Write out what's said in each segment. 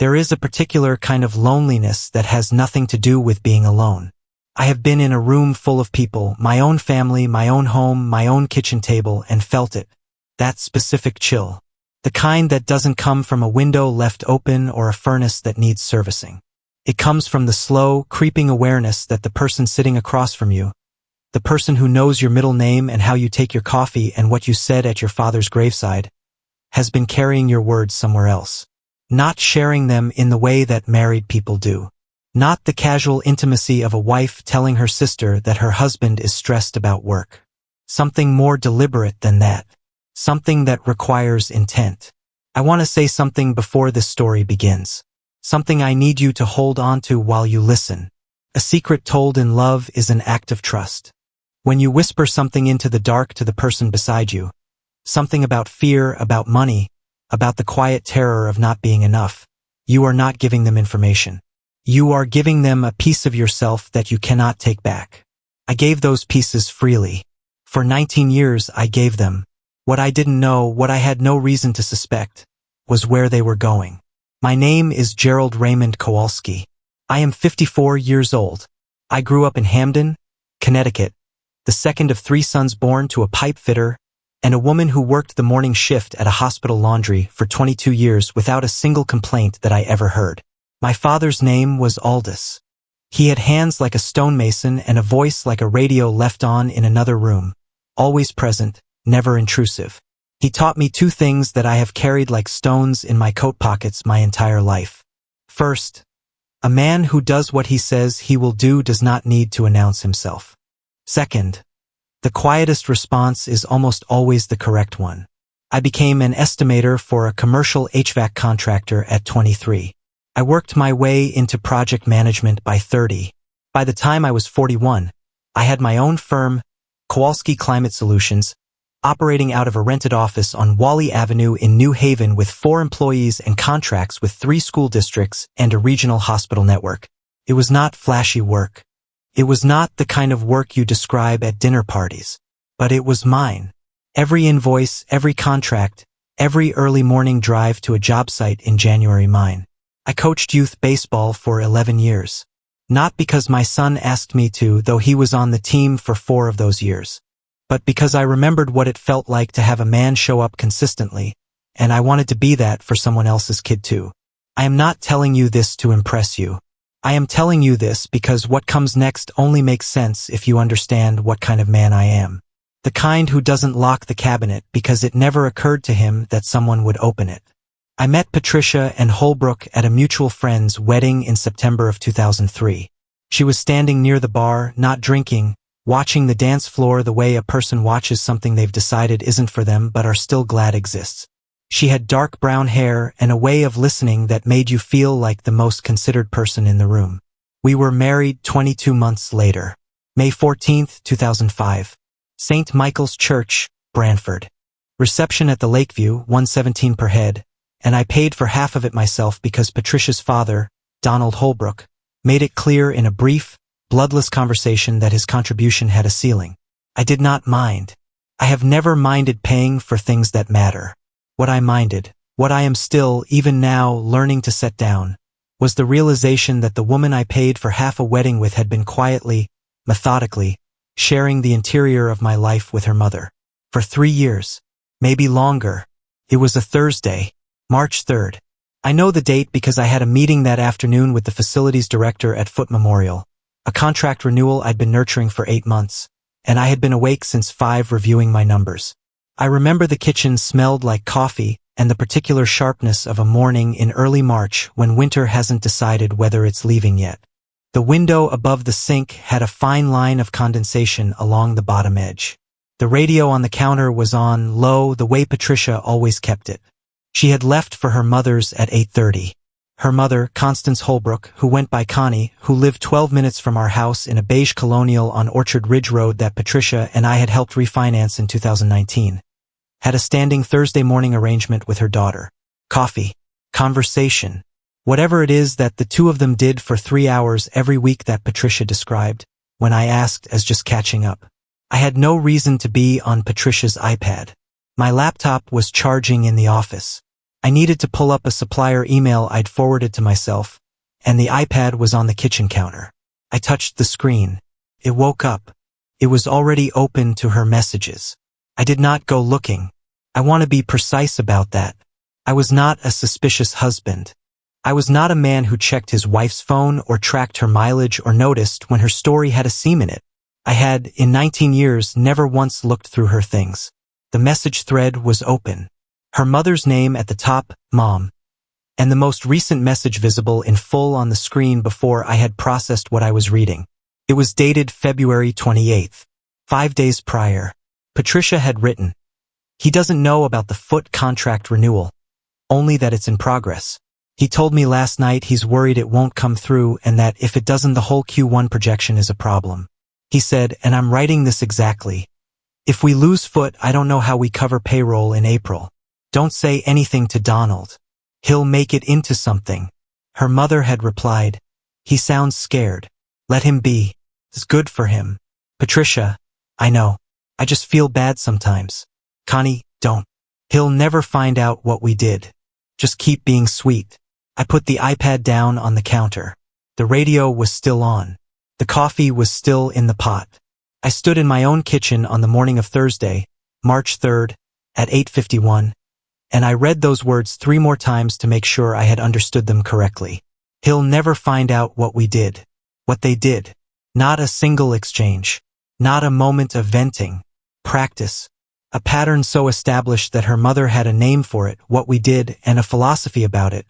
There is a particular kind of loneliness that has nothing to do with being alone. I have been in a room full of people, my own family, my own home, my own kitchen table, and felt it. That specific chill. The kind that doesn't come from a window left open or a furnace that needs servicing. It comes from the slow, creeping awareness that the person sitting across from you, the person who knows your middle name and how you take your coffee and what you said at your father's graveside, has been carrying your words somewhere else. Not sharing them in the way that married people do. Not the casual intimacy of a wife telling her sister that her husband is stressed about work. Something more deliberate than that. Something that requires intent. I want to say something before this story begins. Something I need you to hold on to while you listen. A secret told in love is an act of trust. When you whisper something into the dark to the person beside you, something about fear, about money, about the quiet terror of not being enough, you are not giving them information. You are giving them a piece of yourself that you cannot take back. I gave those pieces freely. For 19 years I gave them. What I didn't know, what I had no reason to suspect, was where they were going. My name is Gerald Raymond Kowalski. I am 54 years old. I grew up in Hamden, Connecticut, the second of 3 sons born to a pipe fitter and a woman who worked the morning shift at a hospital laundry for 22 years without a single complaint that I ever heard. My father's name was Aldous. He had hands like a stonemason and a voice like a radio left on in another room, always present, never intrusive. He taught me 2 things that I have carried like stones in my coat pockets my entire life. First, a man who does what he says he will do does not need to announce himself. Second, the quietest response is almost always the correct one. I became an estimator for a commercial HVAC contractor at 23. I worked my way into project management by 30. By the time I was 41, I had my own firm, Kowalski Climate Solutions, operating out of a rented office on Wally Avenue in New Haven with 4 employees and contracts with 3 school districts and a regional hospital network. It was not flashy work. It was not the kind of work you describe at dinner parties. But it was mine. Every invoice, every contract, every early morning drive to a job site in January mine. I coached youth baseball for 11 years. Not because my son asked me to, though he was on the team for 4 of those years. But because I remembered what it felt like to have a man show up consistently, and I wanted to be that for someone else's kid too. I am not telling you this to impress you. I am telling you this because what comes next only makes sense if you understand what kind of man I am. The kind who doesn't lock the cabinet because it never occurred to him that someone would open it. I met Patricia and Holbrook at a mutual friend's wedding in September of 2003. She was standing near the bar, not drinking, watching the dance floor the way a person watches something they've decided isn't for them but are still glad exists. She had dark brown hair and a way of listening that made you feel like the most considered person in the room. We were married 22 months later. May 14, 2005. St. Michael's Church, Brantford. Reception at the Lakeview, $117 per head, and I paid for half of it myself because Patricia's father, Donald Holbrook, made it clear in a brief, bloodless conversation that his contribution had a ceiling. I did not mind. I have never minded paying for things that matter. What I minded, what I am still, even now, learning to set down, was the realization that the woman I paid for half a wedding with had been quietly, methodically, sharing the interior of my life with her mother. For 3 years. Maybe longer. It was a Thursday, March 3rd. I know the date because I had a meeting that afternoon with the facilities director at Foot Memorial, a contract renewal I'd been nurturing for 8 months, and I had been awake since 5 reviewing my numbers. I remember the kitchen smelled like coffee and the particular sharpness of a morning in early March when winter hasn't decided whether it's leaving yet. The window above the sink had a fine line of condensation along the bottom edge. The radio on the counter was on low the way Patricia always kept it. She had left for her mother's at 8:30. Her mother, Constance Holbrook, who went by Connie, who lived 12 minutes from our house in a beige colonial on Orchard Ridge Road that Patricia and I had helped refinance in 2019, had a standing Thursday morning arrangement with her daughter. Coffee. Conversation. Whatever it is that the 2 of them did for 3 hours every week that Patricia described, when I asked as just catching up. I had no reason to be on Patricia's iPad. My laptop was charging in the office. I needed to pull up a supplier email I'd forwarded to myself, and the iPad was on the kitchen counter. I touched the screen. It woke up. It was already open to her messages. I did not go looking. I want to be precise about that. I was not a suspicious husband. I was not a man who checked his wife's phone or tracked her mileage or noticed when her story had a seam in it. I had, in 19 years, never once looked through her things. The message thread was open. Her mother's name at the top, Mom, and the most recent message visible in full on the screen before I had processed what I was reading. It was dated February 28th, 5 days prior. Patricia had written, "He doesn't know about the foot contract renewal, only that it's in progress. He told me last night he's worried it won't come through and that if it doesn't the whole Q1 projection is a problem. He said, and I'm writing this exactly, if we lose foot, I don't know how we cover payroll in April. Don't say anything to Donald. He'll make it into something." Her mother had replied, "He sounds scared. Let him be. It's good for him." Patricia, "I know. I just feel bad sometimes. Connie, don't. He'll never find out what we did. Just keep being sweet." I put the iPad down on the counter. The radio was still on. The coffee was still in the pot. I stood in my own kitchen on the morning of Thursday, March 3rd, at 8:51, and I read those words 3 more times to make sure I had understood them correctly. He'll never find out what we did. What they did. Not a single exchange. Not a moment of venting. Practice. A pattern so established that her mother had a name for it, what we did, and a philosophy about it.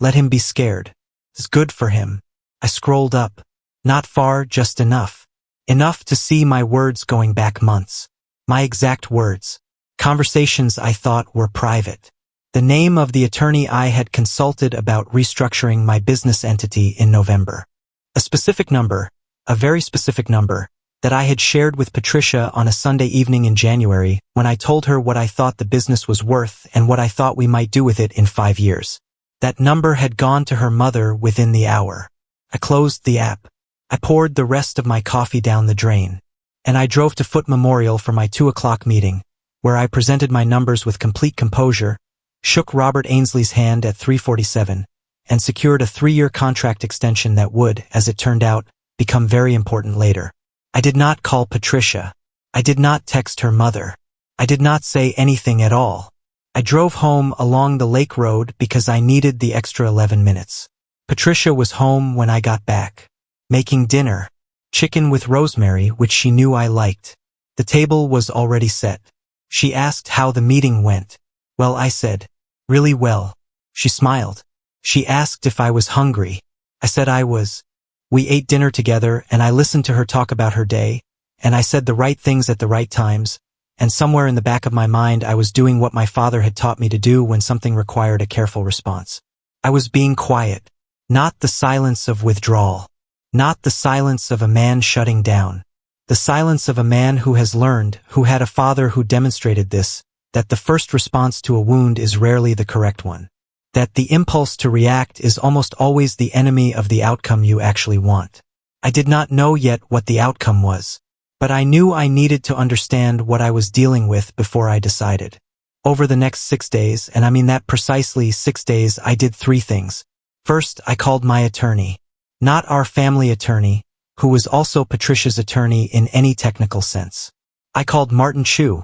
Let him be scared. It's good for him. I scrolled up. Not far, just enough. Enough to see my words going back months. My exact words. Conversations I thought were private. The name of the attorney I had consulted about restructuring my business entity in November. A specific number, a very specific number, that I had shared with Patricia on a Sunday evening in January when I told her what I thought the business was worth and what I thought we might do with it in 5 years. That number had gone to her mother within the hour. I closed the app. I poured the rest of my coffee down the drain. And I drove to Foot Memorial for my 2 o'clock meeting, where I presented my numbers with complete composure, shook Robert Ainsley's hand at 3:47, and secured a 3-year contract extension that would, as it turned out, become very important later. I did not call Patricia. I did not text her mother. I did not say anything at all. I drove home along the lake road because I needed the extra 11 minutes. Patricia was home when I got back, making dinner, chicken with rosemary, which she knew I liked. The table was already set. She asked how the meeting went. Well, I said, really well. She smiled. She asked if I was hungry. I said I was. We ate dinner together and I listened to her talk about her day, and I said the right things at the right times, and somewhere in the back of my mind I was doing what my father had taught me to do when something required a careful response. I was being quiet, not the silence of withdrawal, not the silence of a man shutting down, the silence of a man who has learned, who had a father who demonstrated this, that the first response to a wound is rarely the correct one. That the impulse to react is almost always the enemy of the outcome you actually want. I did not know yet what the outcome was, but I knew I needed to understand what I was dealing with before I decided. Over the next 6 days, and I mean that precisely 6 days, I did 3 things. First, I called my attorney. Not our family attorney, who was also Patricia's attorney in any technical sense. I called Martin Chu,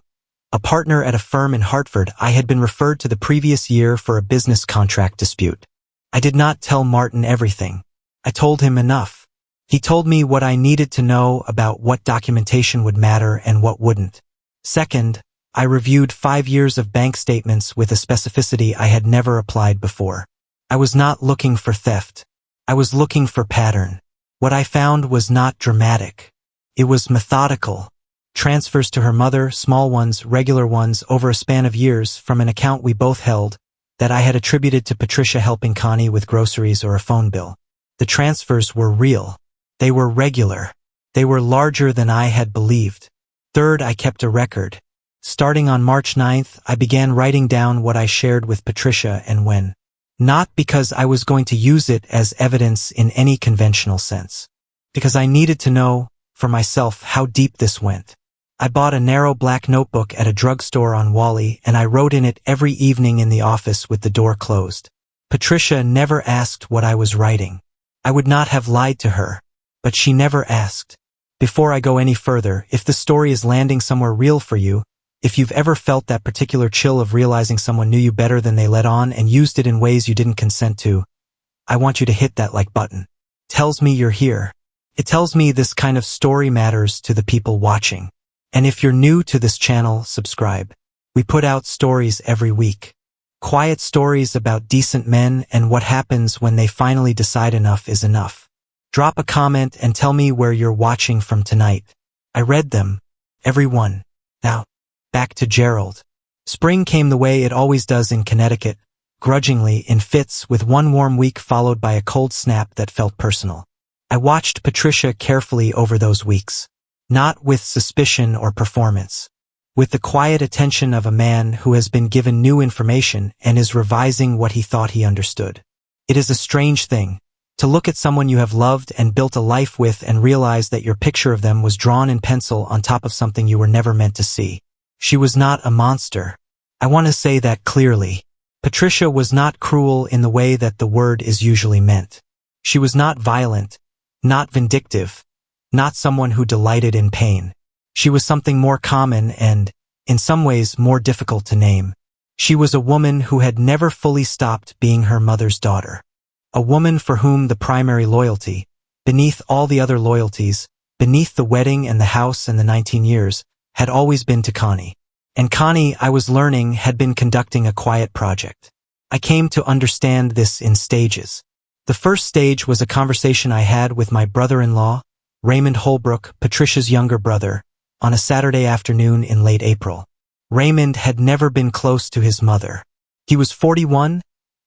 a partner at a firm in Hartford I had been referred to the previous year for a business contract dispute. I did not tell Martin everything. I told him enough. He told me what I needed to know about what documentation would matter and what wouldn't. Second, I reviewed 5 years of bank statements with a specificity I had never applied before. I was not looking for theft. I was looking for pattern. What I found was not dramatic. It was methodical. Transfers to her mother, small ones, regular ones, over a span of years from an account we both held that I had attributed to Patricia helping Connie with groceries or a phone bill. The transfers were real. They were regular. They were larger than I had believed. Third, I kept a record. Starting on March 9th, I began writing down what I shared with Patricia and when. Not because I was going to use it as evidence in any conventional sense. Because I needed to know, for myself, how deep this went. I bought a narrow black notebook at a drugstore on Wally, and I wrote in it every evening in the office with the door closed. Patricia never asked what I was writing. I would not have lied to her, but she never asked. Before I go any further, if the story is landing somewhere real for you, if you've ever felt that particular chill of realizing someone knew you better than they let on and used it in ways you didn't consent to, I want you to hit that like button. Tells me you're here. It tells me this kind of story matters to the people watching. And if you're new to this channel, subscribe. We put out stories every week. Quiet stories about decent men and what happens when they finally decide enough is enough. Drop a comment and tell me where you're watching from tonight. I read them. Every one. Now, back to Gerald. Spring came the way it always does in Connecticut, grudgingly, in fits, with one warm week followed by a cold snap that felt personal. I watched Patricia carefully over those weeks. Not with suspicion or performance. With the quiet attention of a man who has been given new information and is revising what he thought he understood. It is a strange thing, to look at someone you have loved and built a life with and realize that your picture of them was drawn in pencil on top of something you were never meant to see. She was not a monster. I want to say that clearly. Patricia was not cruel in the way that the word is usually meant. She was not violent, not vindictive, not someone who delighted in pain. She was something more common and, in some ways, more difficult to name. She was a woman who had never fully stopped being her mother's daughter. A woman for whom the primary loyalty, beneath all the other loyalties, beneath the wedding and the house and the 19 years, had always been to Connie. And Connie, I was learning, had been conducting a quiet project. I came to understand this in stages. The first stage was a conversation I had with my brother-in-law, Raymond Holbrook, Patricia's younger brother, on a Saturday afternoon in late April. Raymond had never been close to his mother. He was 41,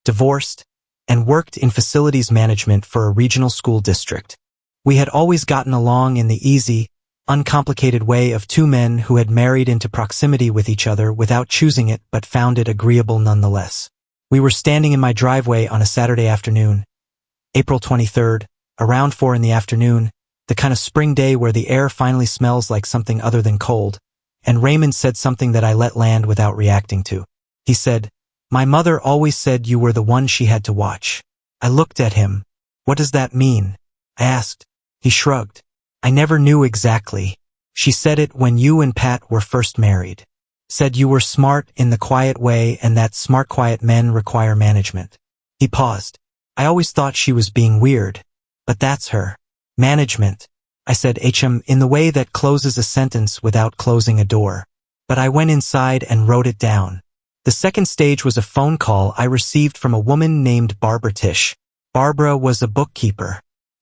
divorced, and worked in facilities management for a regional school district. We had always gotten along in the easy, uncomplicated way of two men who had married into proximity with each other without choosing it but found it agreeable nonetheless. We were standing in my driveway on a Saturday afternoon, April 23rd, around 4 in the afternoon, the kind of spring day where the air finally smells like something other than cold, and Raymond said something that I let land without reacting to. He said, "My mother always said you were the one she had to watch." I looked at him. "What does that mean?" I asked. He shrugged. "I never knew exactly. She said it when you and Pat were first married. Said you were smart in the quiet way and that smart quiet men require management." He paused. "I always thought she was being weird. But that's her. Management." I said in the way that closes a sentence without closing a door. But I went inside and wrote it down. The second stage was a phone call I received from a woman named Barbara Tisch. Barbara was a bookkeeper.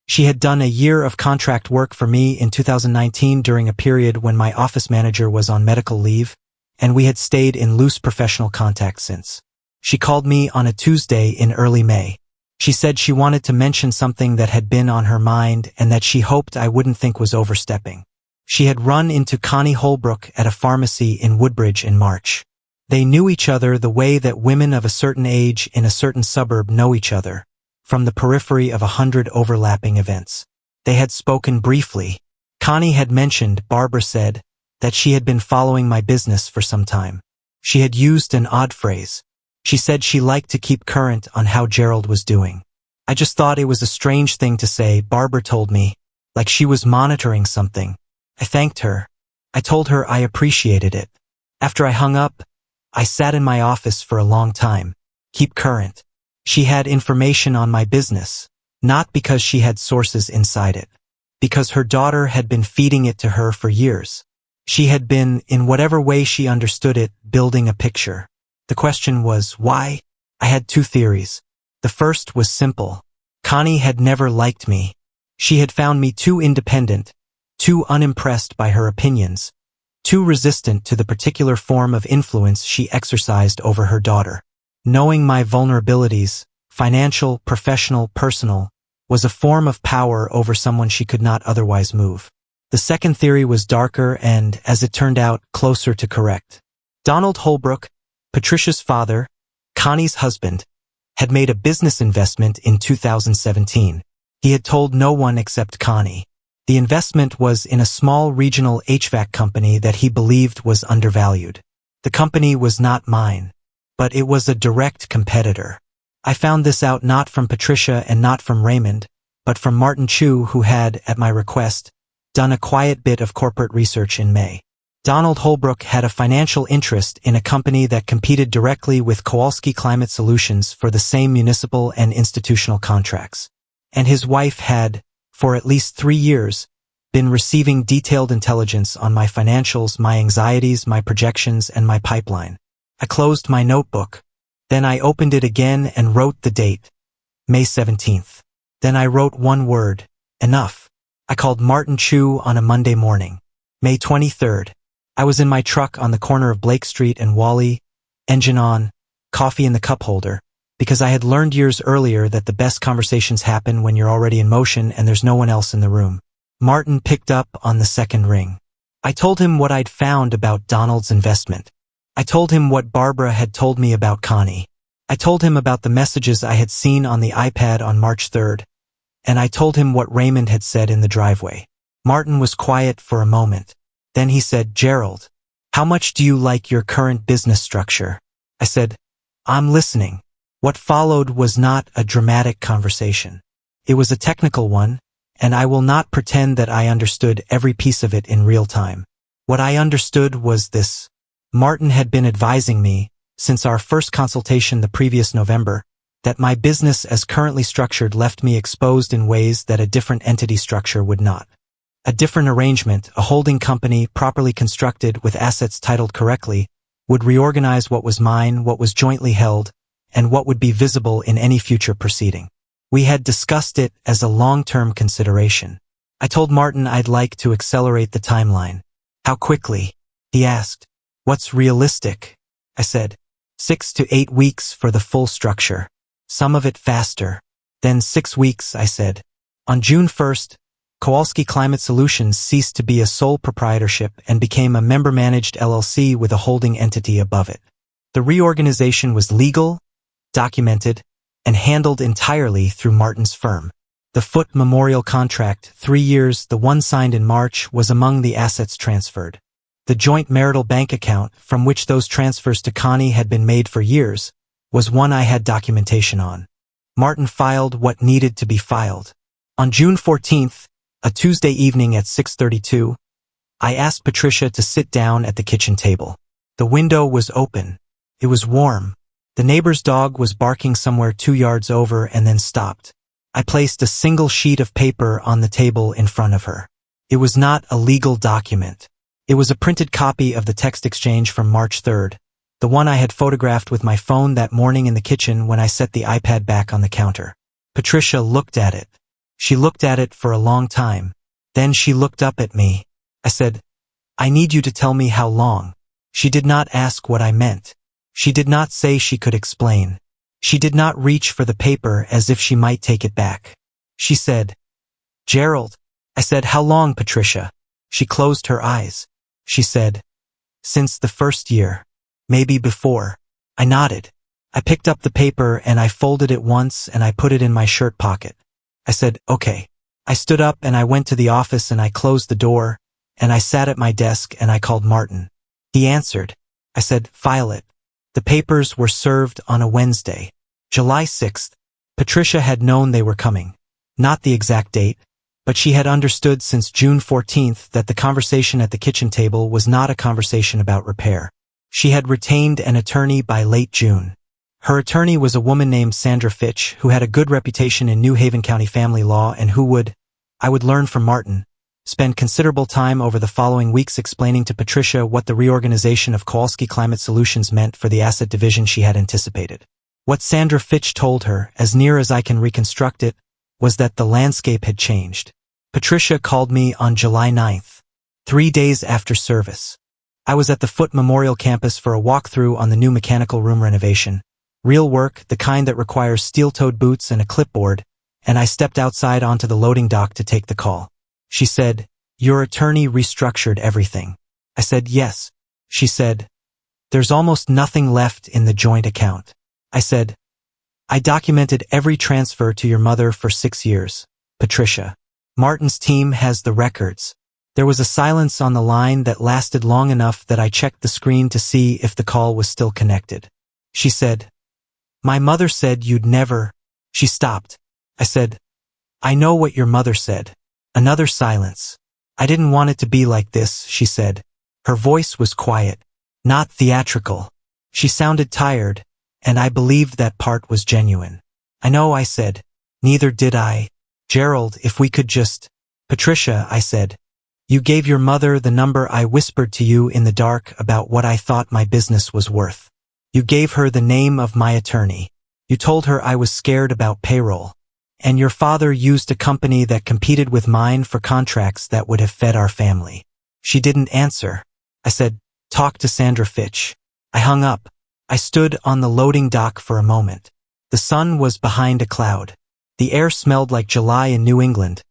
She had done a year of contract work for me in 2019 during a period when my office manager was on medical leave, and we had stayed in loose professional contact since. She called me on a Tuesday in early May. She said she wanted to mention something that had been on her mind and that she hoped I wouldn't think was overstepping. She had run into Connie Holbrook at a pharmacy in Woodbridge in March. They knew each other the way that women of a certain age in a certain suburb know each other, from the periphery of 100 overlapping events. They had spoken briefly. Connie had mentioned, Barbara said, that she had been following my business for some time. She had used an odd phrase. She said she liked to keep current on how Gerald was doing. I just thought it was a strange thing to say, Barbara told me, like she was monitoring something. I thanked her. I told her I appreciated it. After I hung up, I sat in my office for a long time. Keep current. She had information on my business, not because she had sources inside it, because her daughter had been feeding it to her for years. She had been, in whatever way she understood it, building a picture. The question was, why? I had two theories. The first was simple. Connie had never liked me. She had found me too independent, too unimpressed by her opinions, too resistant to the particular form of influence she exercised over her daughter. Knowing my vulnerabilities, financial, professional, personal, was a form of power over someone she could not otherwise move. The second theory was darker and, as it turned out, closer to correct. Donald Holbrook, Patricia's father, Connie's husband, had made a business investment in 2017. He had told no one except Connie. The investment was in a small regional HVAC company that he believed was undervalued. The company was not mine, but it was a direct competitor. I found this out not from Patricia and not from Raymond, but from Martin Chu, who had, at my request, done a quiet bit of corporate research in May. Donald Holbrook had a financial interest in a company that competed directly with Kowalski Climate Solutions for the same municipal and institutional contracts. And his wife had, for at least 3 years, been receiving detailed intelligence on my financials, my anxieties, my projections, and my pipeline. I closed my notebook. Then I opened it again and wrote the date, May 17th. Then I wrote one word, enough. I called Martin Chu on a Monday morning, May 23rd. I was in my truck on the corner of Blake Street and Wally, engine on, coffee in the cup holder, because I had learned years earlier that the best conversations happen when you're already in motion and there's no one else in the room. Martin picked up on the second ring. I told him what I'd found about Donald's investment. I told him what Barbara had told me about Connie. I told him about the messages I had seen on the iPad on March 3rd, and I told him what Raymond had said in the driveway. Martin was quiet for a moment. Then he said, "Gerald, how much do you like your current business structure?" I said, "I'm listening." What followed was not a dramatic conversation. It was a technical one, and I will not pretend that I understood every piece of it in real time. What I understood was this. Martin had been advising me, since our first consultation the previous November, that my business as currently structured left me exposed in ways that a different entity structure would not. A different arrangement, a holding company properly constructed with assets titled correctly, would reorganize what was mine, what was jointly held, and what would be visible in any future proceeding. We had discussed it as a long-term consideration. I told Martin I'd like to accelerate the timeline. "How quickly?" he asked. "What's realistic?" I said, 6 to 8 weeks for the full structure. Some of it faster. Then 6 weeks, I said. On June 1st, Kowalski Climate Solutions ceased to be a sole proprietorship and became a member-managed LLC with a holding entity above it. The reorganization was legal, documented, and handled entirely through Martin's firm. The Foote Memorial contract, 3 years, the one signed in March, was among the assets transferred. The joint marital bank account, from which those transfers to Connie had been made for years, was one I had documentation on. Martin filed what needed to be filed. On June 14th, a Tuesday evening at 6:32, I asked Patricia to sit down at the kitchen table. The window was open. It was warm. The neighbor's dog was barking somewhere 2 yards over and then stopped. I placed a single sheet of paper on the table in front of her. It was not a legal document. It was a printed copy of the text exchange from March 3rd, the one I had photographed with my phone that morning in the kitchen when I set the iPad back on the counter. Patricia looked at it. She looked at it for a long time. Then she looked up at me. I said, "I need you to tell me how long." She did not ask what I meant. She did not say she could explain. She did not reach for the paper as if she might take it back. She said, "Gerald." I said, "How long, Patricia?" She closed her eyes. She said, "Since the first year. Maybe before." I nodded. I picked up the paper and I folded it once and I put it in my shirt pocket. I said, "Okay." I stood up and I went to the office and I closed the door, and I sat at my desk and I called Martin. He answered. I said, "File it." The papers were served on a Wednesday, July 6th. Patricia had known they were coming. Not the exact date, but she had understood since June 14th that the conversation at the kitchen table was not a conversation about repair. She had retained an attorney by late June. Her attorney was a woman named Sandra Fitch, who had a good reputation in New Haven County family law and who would, I would learn from Martin, spend considerable time over the following weeks explaining to Patricia what the reorganization of Kowalski Climate Solutions meant for the asset division she had anticipated. What Sandra Fitch told her, as near as I can reconstruct it, was that the landscape had changed. Patricia called me on July 9th, 3 days after service. I was at the Foote Memorial campus for a walkthrough on the new mechanical room renovation. Real work, the kind that requires steel-toed boots and a clipboard, and I stepped outside onto the loading dock to take the call. She said, "Your attorney restructured everything." I said, "Yes." She said, "There's almost nothing left in the joint account." I said, "I documented every transfer to your mother for 6 years, Patricia." Martin's team has the records. There was a silence on the line that lasted long enough that I checked the screen to see if the call was still connected. She said, "My mother said you'd never." She stopped. I said, "I know what your mother said." Another silence. "I didn't want it to be like this," she said. Her voice was quiet, not theatrical. She sounded tired, and I believed that part was genuine. "I know," I said. "Neither did I. Gerald, if we could just—" "Patricia," I said. "You gave your mother the number I whispered to you in the dark about what I thought my business was worth. You gave her the name of my attorney. You told her I was scared about payroll. And your father used a company that competed with mine for contracts that would have fed our family." She didn't answer. I said, "Talk to Sandra Fitch." I hung up. I stood on the loading dock for a moment. The sun was behind a cloud. The air smelled like July in New England.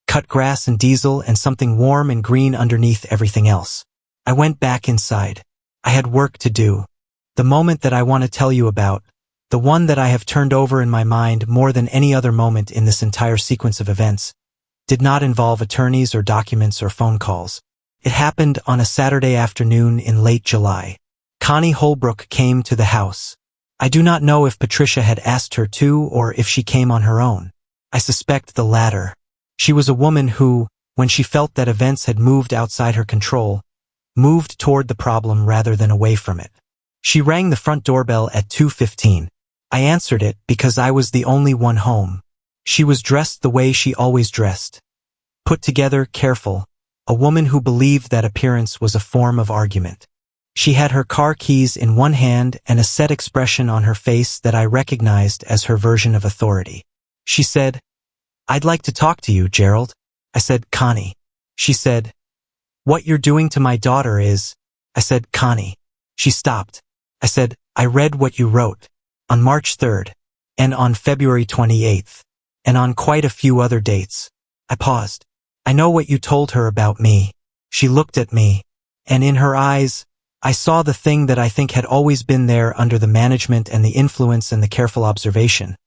Cut grass and diesel and something warm and green underneath everything else. I went back inside. I had work to do. The moment that I want to tell you about, the one that I have turned over in my mind more than any other moment in this entire sequence of events, did not involve attorneys or documents or phone calls. It happened on a Saturday afternoon in late July. Connie Holbrook came to the house. I do not know if Patricia had asked her to or if she came on her own. I suspect the latter. She was a woman who, when she felt that events had moved outside her control, moved toward the problem rather than away from it. She rang the front doorbell at 2:15. I answered it because I was the only one home. She was dressed the way she always dressed. Put together, careful, a woman who believed that appearance was a form of argument. She had her car keys in one hand and a set expression on her face that I recognized as her version of authority. She said, "I'd like to talk to you, Gerald." I said, "Connie." She said, "What you're doing to my daughter is—" I said, "Connie." She stopped. I said, "I read what you wrote. On March 3rd, and on February 28th, and on quite a few other dates." I paused. "I know what you told her about me." She looked at me, and in her eyes, I saw the thing that I think had always been there under the management and the influence and the careful observation.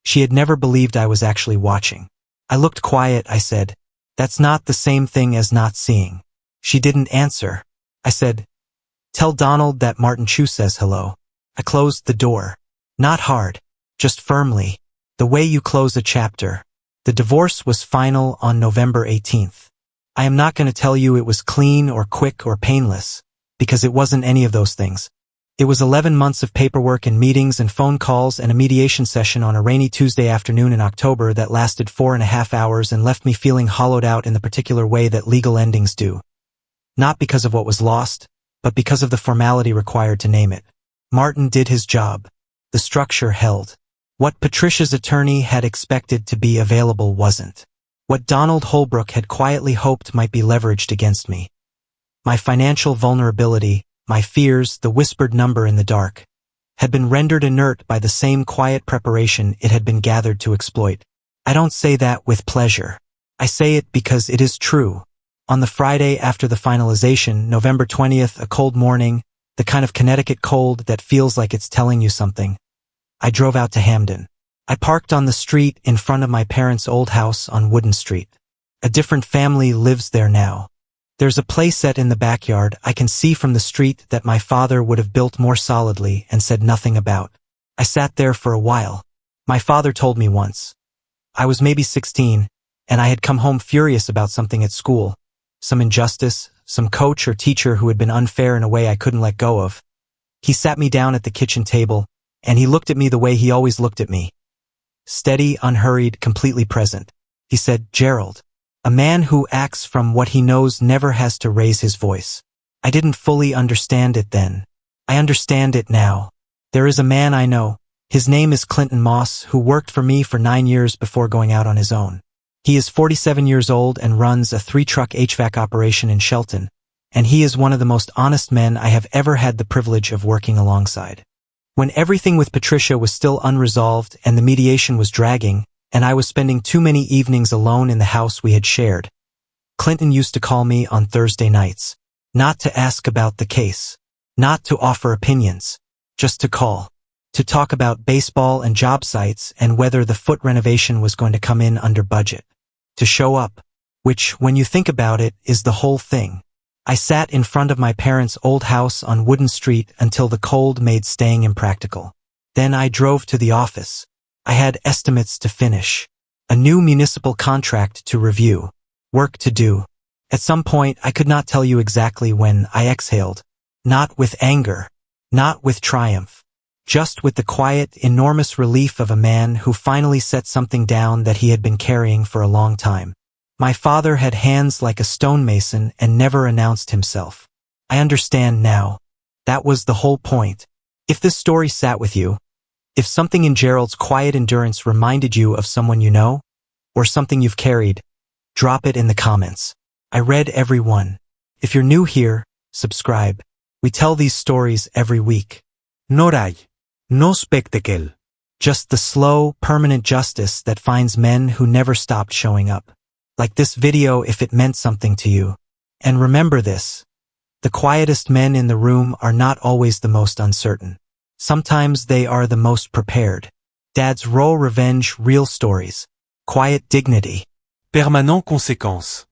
She had never believed I was actually watching. I looked quiet. I said, "That's not the same thing as not seeing." She didn't answer. I said, "Tell Donald that Martin Chu says hello." I closed the door. Not hard, just firmly, the way you close a chapter. The divorce was final on November 18th. I am not going to tell you it was clean or quick or painless, because it wasn't any of those things. It was 11 months of paperwork and meetings and phone calls and a mediation session on a rainy Tuesday afternoon in October that lasted 4.5 hours and left me feeling hollowed out in the particular way that legal endings do. Not because of what was lost, but because of the formality required to name it. Martin did his job. The structure held. What Patricia's attorney had expected to be available wasn't. What Donald Holbrook had quietly hoped might be leveraged against me. My financial vulnerability, my fears, the whispered number in the dark, had been rendered inert by the same quiet preparation it had been gathered to exploit. I don't say that with pleasure. I say it because it is true. On the Friday after the finalization, November 20th, a cold morning, the kind of Connecticut cold that feels like it's telling you something, I drove out to Hamden. I parked on the street in front of my parents' old house on Wooden Street. A different family lives there now. There's a playset in the backyard I can see from the street that my father would have built more solidly and said nothing about. I sat there for a while. My father told me once. I was maybe 16, and I had come home furious about something at school. Some injustice, some coach or teacher who had been unfair in a way I couldn't let go of. He sat me down at the kitchen table, and he looked at me the way he always looked at me. Steady, unhurried, completely present. He said, "Gerald, a man who acts from what he knows never has to raise his voice." I didn't fully understand it then. I understand it now. There is a man I know. His name is Clinton Moss, who worked for me for 9 years before going out on his own. He is 47 years old and runs a 3-truck HVAC operation in Shelton, and he is one of the most honest men I have ever had the privilege of working alongside. When everything with Patricia was still unresolved and the mediation was dragging, and I was spending too many evenings alone in the house we had shared, Clinton used to call me on Thursday nights. Not to ask about the case. Not to offer opinions. Just to call. To talk about baseball and job sites and whether the foot renovation was going to come in under budget. to show up, which, when you think about it, is the whole thing. I sat in front of my parents' old house on Wooden Street until the cold made staying impractical. Then I drove to the office. I had estimates to finish, a new municipal contract to review, work to do. At some point, I could not tell you exactly when I exhaled. Not with anger, not with triumph, just with the quiet, enormous relief of a man who finally set something down that he had been carrying for a long time. My father had hands like a stonemason and never announced himself. I understand now. That was the whole point. If this story sat with you, if something in Gerald's quiet endurance reminded you of someone you know, or something you've carried, drop it in the comments. I read every one. If you're new here, subscribe. We tell these stories every week. Noray. No spectacle. Just the slow, permanent justice that finds men who never stopped showing up. Like this video if it meant something to you. And remember this. The quietest men in the room are not always the most uncertain. Sometimes they are the most prepared. Dad's Raw Revenge Real Stories. Quiet Dignity. Permanent conséquence.